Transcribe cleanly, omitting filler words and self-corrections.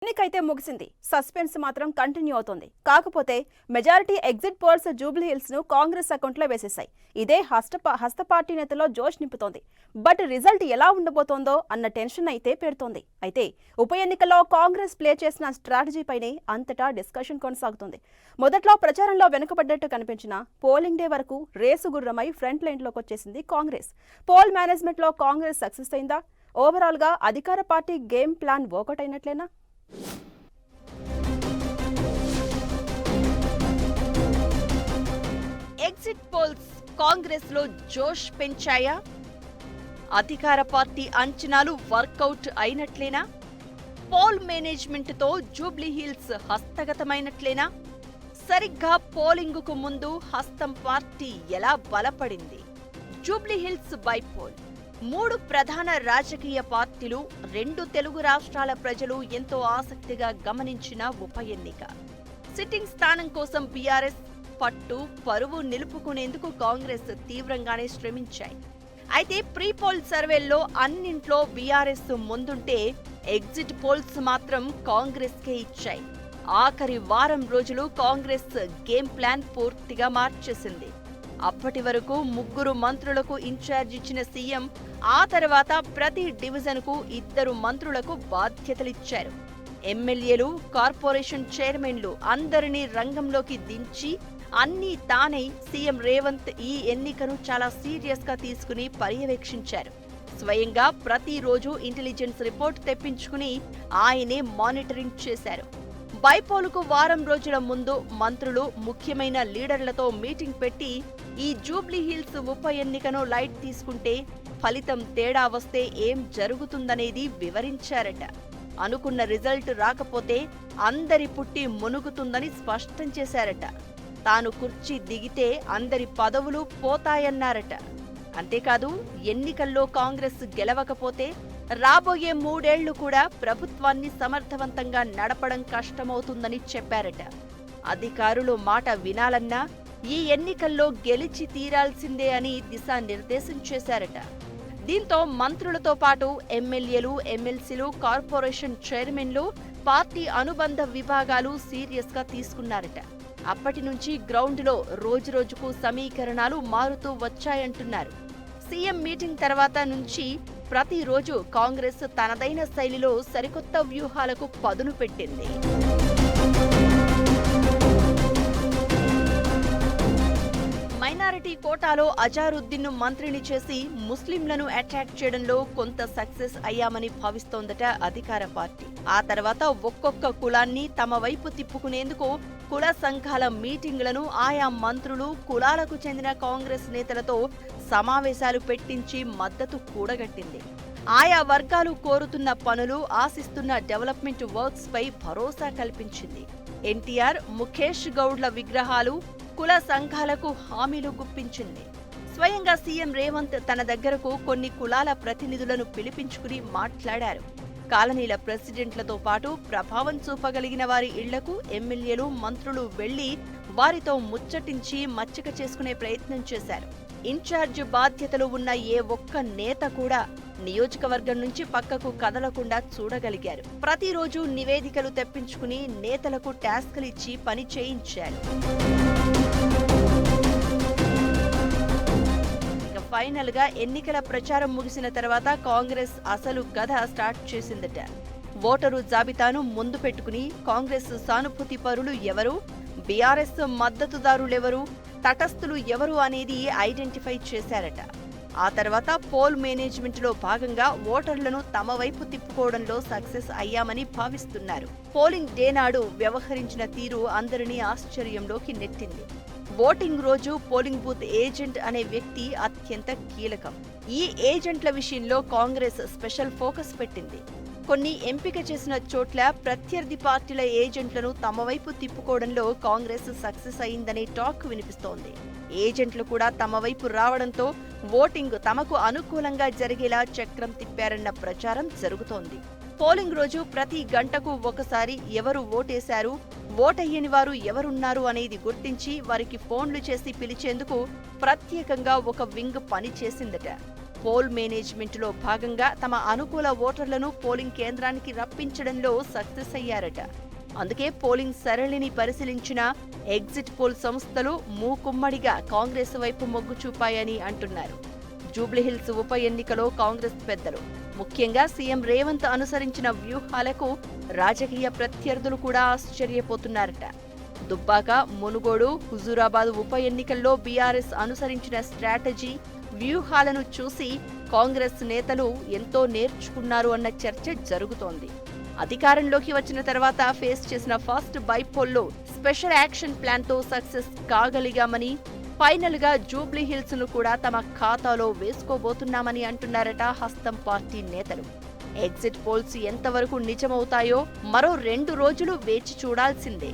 ఎన్నికైతే ముగిసింది. సస్పెన్స్ మాత్రం కంటిన్యూ అవుతోంది. కాకపోతే majority exit polls Jubilee hills ను కాంగ్రెస్ అకౌంట్లో వేసేశాయి. ఇదే హస్త పార్టీ నేతలో జోష్ నింపుతోంది. బట్ రిజల్ట్ ఎలా ఉండబోతోందో అన్న టెన్షన్ అయితే పెడుతోంది. అయితే ఉప ఎన్నికల్లో కాంగ్రెస్ ప్లే చేసిన స్ట్రాటజీపైనే అంతటా డిస్కషన్ కొనసాగుతుంది. మొదట్లో ప్రచారంలో వెనుకబడ్డట్టు కనిపించిన పోలింగ్ డే వరకు రేసు గుర్రమై ఫ్రంట్ లైన్లోకి వచ్చేసింది కాంగ్రెస్. పోల్ మేనేజ్మెంట్ లో కాంగ్రెస్ సక్సెస్ అయిందా? ఓవరాల్ గా అధికార పార్టీ గేమ్ ప్లాన్ వర్కౌట్ అయినట్లేనా? ఎగ్జిట్ పోల్స్ కాంగ్రెస్ లో జోష్ పెంచాయా? అధికార పార్టీ అంచనాలు వర్కౌట్ అయినట్లేనా? పోల్ మేనేజ్మెంట్ తో జూబ్లీ హిల్స్ హస్తగతమైనట్లేనా? సరిగ్గా పోలింగుకు ముందు హస్తం పార్టీ ఎలా బలపడింది? Jubilee hills bypoll. 3 ప్రధాన రాజకీయ పార్టీలు, 2 తెలుగు రాష్ట్రాల ప్రజలు ఎంతో ఆసక్తిగా గమనించిన ఉప ఎన్నిక. సిట్టింగ్ స్థానం కోసం బీఆర్ఎస్ పట్టు పరువు నిలుపుకునేందుకు కాంగ్రెస్ తీవ్రంగానే శ్రమించాయి. అయితే ప్రీ పోల్ సర్వేల్లో అన్నింట్లో బీఆర్ఎస్ ముందుంటే ఎగ్జిట్ పోల్స్ మాత్రం కాంగ్రెస్కే ఇచ్చాయి. ఆఖరి వారం రోజులు కాంగ్రెస్ గేమ్ ప్లాన్ పూర్తిగా మార్చేసింది. అప్పటి వరకు 3 మంత్రులకు ఇన్ఛార్జ్ ఇచ్చిన సీఎం ఆ తర్వాత ప్రతి డివిజన్కు 2 మంత్రులకు బాధ్యతలిచ్చారు. ఎమ్మెల్యేలు, కార్పొరేషన్ చైర్మన్లు అందరినీ రంగంలోకి దించి అన్నీ తానై సీఎం రేవంత్ ఈ ఎన్నికను చాలా సీరియస్ గా తీసుకుని పర్యవేక్షించారు. స్వయంగా ప్రతిరోజు ఇంటెలిజెన్స్ రిపోర్ట్ తెప్పించుకుని ఆయనే మానిటరింగ్ చేశారు. బైపోలుకు వారం రోజుల ముందు మంత్రులు, ముఖ్యమైన లీడర్లతో మీటింగ్ పెట్టి ఈ జూబ్లీ హిల్స్ ఉప ఎన్నికను లైట్ తీసుకుంటే ఫలితం తేడా వస్తే ఏం జరుగుతుందనేది వివరించారట. అనుకున్న రిజల్ట్ రాకపోతే అందరి పుట్టి మునుగుతుందని స్పష్టం చేశారట. తాను కుర్చీ దిగితే అందరి పదవులు పోతాయన్నారట. అంతేకాదు, ఎన్నికల్లో కాంగ్రెస్ గెలవకపోతే రాబోయే 3 ఏళ్లు కూడా ప్రభుత్వాన్ని సమర్థవంతంగా నడపడం కష్టమవుతుందని చెప్పారట. అధికారులు మాట వినాలన్నా ఈ ఎన్నికల్లో గెలిచి తీరాల్సిందే అని దిశానిర్దేశం చేశారట. దీంతో మంత్రులతో పాటు ఎమ్మెల్యేలు, ఎమ్మెల్సీలు, కార్పొరేషన్ చైర్మన్లు, పార్టీ అనుబంధ విభాగాలు సీరియస్ గా తీసుకున్నారట. అప్పటి నుంచి గ్రౌండ్లో రోజురోజుకు సమీకరణాలు మారుతూ వచ్చాయంటున్నారు. సీఎం మీటింగ్ తర్వాత నుంచి ప్రతిరోజు కాంగ్రెస్ తనదైన శైలిలో సరికొత్త వ్యూహాలకు పదును పెట్టింది. మైనారిటీ కోటాలో అజారుద్దీన్ను మంత్రిని చేసి ముస్లింలను అటాక్ చేయడంలో కొంత సక్సెస్ అయ్యామని భావిస్తోందట అధికార పార్టీ. ఆ తర్వాత ఒక్కొక్క కులాన్ని తమ వైపు తిప్పుకునేందుకు కుల సంఘాల మీటింగులను ఆయా మంత్రులు, కులాలకు చెందిన కాంగ్రెస్ నేతలతో సమావేశాలు పెట్టించి మద్దతు కూడగట్టింది. ఆయా వర్గాలు కోరుతున్న పనులు, ఆశిస్తున్న డెవలప్మెంట్ వర్క్స్ పై భరోసా కల్పించింది. ఎన్టీఆర్, ముఖేష్ గౌడ్ల విగ్రహాలు కుల సంఘాలకు హామీలు గుప్పించింది. స్వయంగా సీఎం రేవంత్ తన దగ్గరకు కొన్ని కులాల ప్రతినిధులను పిలిపించుకుని మాట్లాడారు. కాలనీల ప్రెసిడెంట్లతో పాటు ప్రభావం చూపగలిగిన వారి ఇళ్లకు ఎమ్మెల్యేలు, మంత్రులు వెళ్లి వారితో ముచ్చటించి మచ్చిక చేసుకునే ప్రయత్నం చేశారు. ఇన్ఛార్జ్ బాధ్యతలు ఉన్న ఏ ఒక్క నేత కూడా నియోజకవర్గం నుంచి పక్కకు కదలకుండా చూడగలిగారు. ప్రతిరోజు నివేదికలు తెప్పించుకుని నేతలకు టాస్క్లు ఇచ్చి పని చేయించారు. ఫైనల్ గా ఎన్నికల ప్రచారం ముగిసిన తర్వాత కాంగ్రెస్ అసలు కథ స్టార్ట్ చేసిందట. ఓటరు జాబితాను ముందు పెట్టుకుని కాంగ్రెస్ సానుభూతి పరులు ఎవరు, బీఆర్ఎస్ మద్దతుదారులెవరు, తటస్థులు ఎవరు అనేది ఐడెంటిఫై చేశారట. ఆ తర్వాత పోల్ మేనేజ్మెంట్ లో భాగంగా ఓటర్లను తమ వైపు తిప్పుకోవడంలో సక్సెస్ అయ్యామని భావిస్తున్నారు. పోలింగ్ డే నాడు వ్యవహరించిన తీరు అందరినీ ఆశ్చర్యంలోకి నెట్టింది. ఓటింగ్ రోజు పోలింగ్ బూత్ ఏజెంట్ అనే వ్యక్తి అత్యంత కీలకం. ఈ ఏజెంట్ల విషయంలో కాంగ్రెస్ స్పెషల్ ఫోకస్ పెట్టింది. కొన్ని ఎంపిక చేసిన చోట్ల ప్రత్యర్థి పార్టీల ఏజెంట్లను తమ వైపు తిప్పుకోవడంలో కాంగ్రెస్ సక్సెస్ అయిందనే టాక్ వినిపిస్తోంది. ఏజెంట్లు కూడా తమ వైపు రావడంతో ఓటింగ్ తమకు అనుకూలంగా జరిగేలా చక్రం తిప్పారన్న ప్రచారం జరుగుతోంది. పోలింగ్ రోజు ప్రతి గంటకు ఒకసారి ఎవరు ఓటేశారు, ఓటయ్యని వారు ఎవరున్నారు అనేది గుర్తించి వారికి ఫోన్లు చేసి పిలిచేందుకు ప్రత్యేకంగా ఒక వింగ్ పనిచేసిందట. పోల్ మేనేజ్మెంట్లో భాగంగా తమ అనుకూల ఓటర్లను పోలింగ్ కేంద్రానికి రప్పించడంలో సక్సెస్ అయ్యారట. అందుకే పోలింగ్ సరళిని పరిశీలించిన ఎగ్జిట్ పోల్ సంస్థలు మూకుమ్మడిగా కాంగ్రెస్ వైపు మొగ్గు చూపాయని అంటున్నారు. జూబ్లీహిల్స్ ఉప ఎన్నికలో కాంగ్రెస్ పెద్దలు, ముఖ్యంగా సీఎం రేవంత్ అనుసరించిన వ్యూహాలకు రాజకీయ ప్రత్యర్థులు కూడా ఆశ్చర్యపోతున్నారట. దుబ్బాక, మునుగోడు, హుజూరాబాద్ ఉప ఎన్నికల్లో బీఆర్ఎస్ అనుసరించిన స్ట్రాటజీ, వ్యూహాలను చూసి కాంగ్రెస్ నేతలు ఎంతో నేర్చుకున్నారు అన్న చర్చ జరుగుతోంది. అధికారంలోకి వచ్చిన తర్వాత ఫేస్ చేసిన ఫస్ట్ బైపోల్లో స్పెషల్ యాక్షన్ ప్లాన్తో సక్సెస్ కాగలిగామని, ఫైనల్ గా జూబ్లీహిల్స్ ను కూడా తమ ఖాతాలో వేసుకోబోతున్నామని అంటున్నారట హస్తం పార్టీ నేతలు. ఎగ్జిట్ పోల్స్ ఎంతవరకు నిజమవుతాయో మరో 2 రోజులు వేచి చూడాల్సిందే.